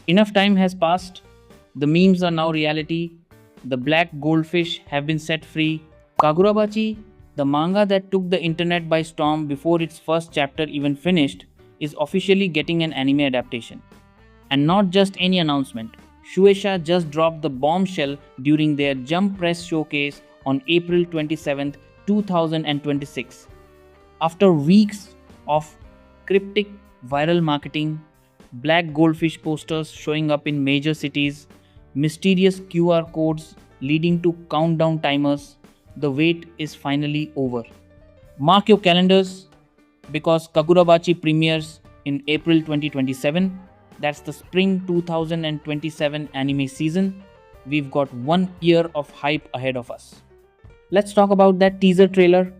Enough time has passed. The memes are now reality. The black goldfish have been set free. Kagurabachi, the manga that took the internet by storm before its first chapter even finished, is officially getting an anime adaptation. And not just any announcement. Shueisha just dropped the bombshell during their Jump Press showcase on April 27, 2026. After weeks of cryptic viral marketing, black goldfish posters showing up in major cities, mysterious QR codes leading to countdown timers, the wait is finally over. Mark your calendars because Kagurabachi premieres in April 2027. That's the spring 2027 anime season. We've got 1 year of hype ahead of us. Let's talk about that teaser trailer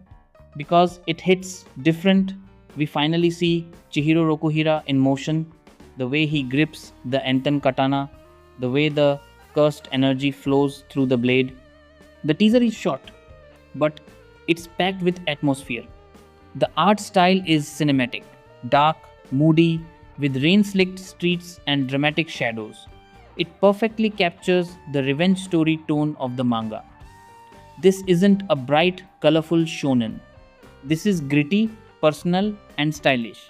because it hits different. We finally see Chihiro Rokuhira in motion, the way he grips the Enten katana, the way the cursed energy flows through the blade. The teaser is short, but it's packed with atmosphere. The art style is cinematic, dark, moody, with rain slicked streets and dramatic shadows. It perfectly captures the revenge story tone of the manga. This isn't a bright, colorful shonen. This is gritty, personal, and stylish.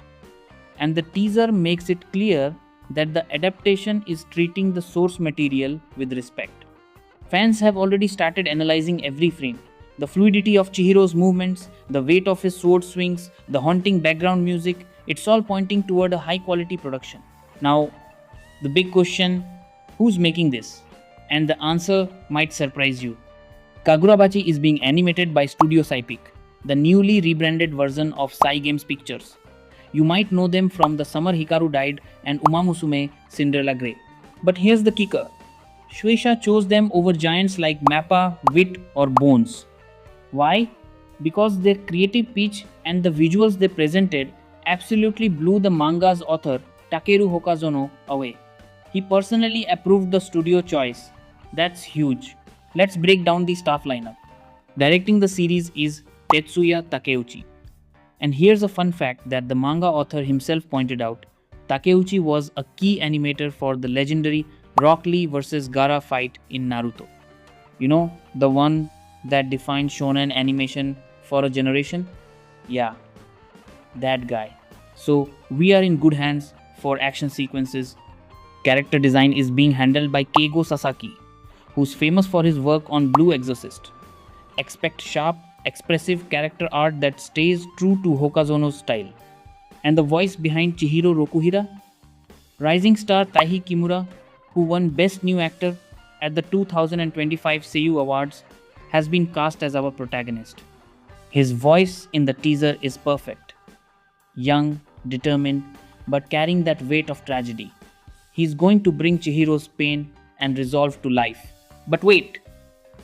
And the teaser makes it clear that the adaptation is treating the source material with respect. Fans have already started analyzing every frame. The fluidity of Chihiro's movements, the weight of his sword swings, the haunting background music, it's all pointing toward a high quality production. Now, the big question, who's making this? And the answer might surprise you. Kagurabachi is being animated by Studio Psypic, the newly rebranded version of Cygames Pictures. You might know them from The Summer Hikaru Died and Umamusume Cinderella Grey. But here's the kicker. Shueisha chose them over giants like Mappa, Wit, or Bones. Why? Because their creative pitch and the visuals they presented absolutely blew the manga's author Takeru Hokazono away. He personally approved the studio choice. That's huge. Let's break down the staff lineup. Directing the series is Tetsuya Takeuchi. And here's a fun fact that the manga author himself pointed out. Takeuchi was a key animator for the legendary Rock Lee vs. Gaara fight in Naruto. You know, the one that defined shonen animation for a generation? Yeah, that guy. So we are in good hands for action sequences. Character design is being handled by Keigo Sasaki, who's famous for his work on Blue Exorcist. Expect sharp, expressive character art that stays true to Hokazono's style. And the voice behind Chihiro Rokuhira? Rising star Taihi Kimura, who won Best New Actor at the 2025 Seiyu Awards, has been cast as our protagonist. His voice in the teaser is perfect. Young, determined, but carrying that weight of tragedy. He's going to bring Chihiro's pain and resolve to life. But wait,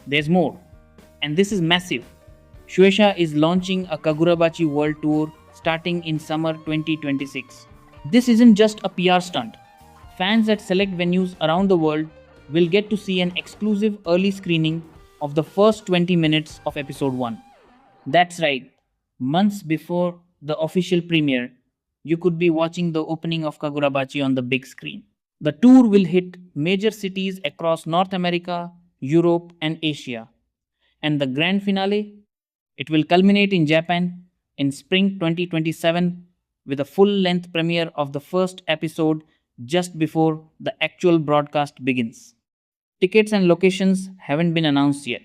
there's more. And this is massive. Shueisha is launching a Kagurabachi World Tour starting in summer 2026. This isn't just a PR stunt. Fans at select venues around the world will get to see an exclusive early screening of the first 20 minutes of episode 1. That's right, months before the official premiere, you could be watching the opening of Kagurabachi on the big screen. The tour will hit major cities across North America, Europe, and Asia. And the grand finale, it will culminate in Japan in spring 2027 with a full length premiere of the first episode just before the actual broadcast begins. Tickets and locations haven't been announced yet,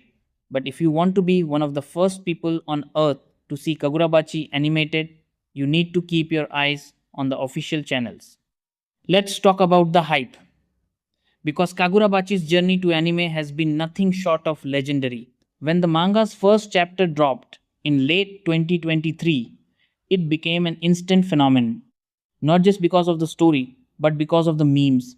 but if you want to be one of the first people on earth to see Kagurabachi animated, you need to keep your eyes on the official channels. Let's talk about the hype. Because Kagurabachi's journey to anime has been nothing short of legendary. When the manga's first chapter dropped in late 2023, it became an instant phenomenon. Not just because of the story, but because of the memes.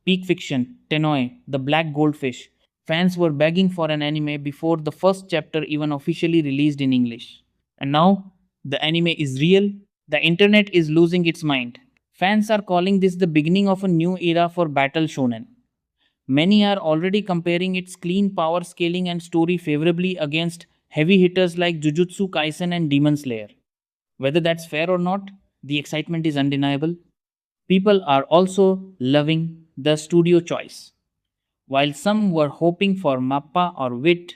Peak Fiction, Tenoi, The Black Goldfish. Fans were begging for an anime before the first chapter even officially released in English. And now, the anime is real. The internet is losing its mind. Fans are calling this the beginning of a new era for battle shonen. Many are already comparing its clean power scaling and story favorably against heavy hitters like Jujutsu Kaisen and Demon Slayer. Whether that's fair or not, the excitement is undeniable. People are also loving the studio choice. While some were hoping for Mappa or Wit,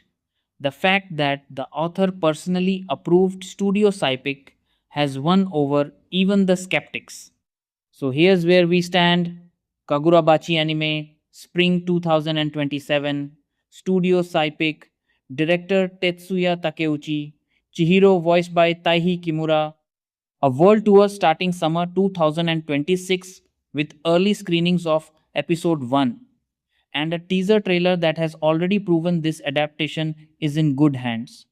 the fact that the author personally approved Studio Sypic has won over even the skeptics. So here's where we stand. Kagurabachi Anime, Spring 2027, Studio Sypic, Director Tetsuya Takeuchi, Chihiro voiced by Taihi Kimura, a world tour starting summer 2026 with early screenings of episode 1 and a teaser trailer that has already proven this adaptation is in good hands.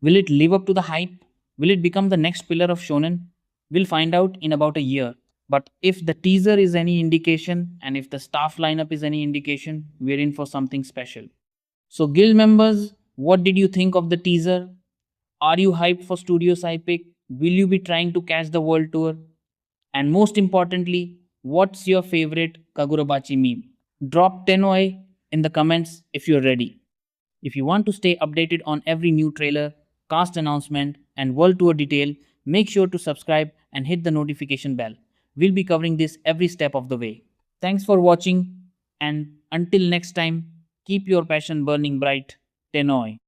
Will it live up to the hype? Will it become the next pillar of shonen? We'll find out in about a year. But if the teaser is any indication and if the staff lineup is any indication, we're in for something special. So, guild members, what did you think of the teaser? Are you hyped for Studio Sypic? Will you be trying to catch the world tour? And most importantly, what's your favorite Kagurabachi meme? Drop Tenoi in the comments if you're ready. If you want to stay updated on every new trailer, cast announcement, and world tour detail, make sure to subscribe and hit the notification bell. We'll be covering this every step of the way. Thanks for watching, and until next time, keep your passion burning bright. Tenoi.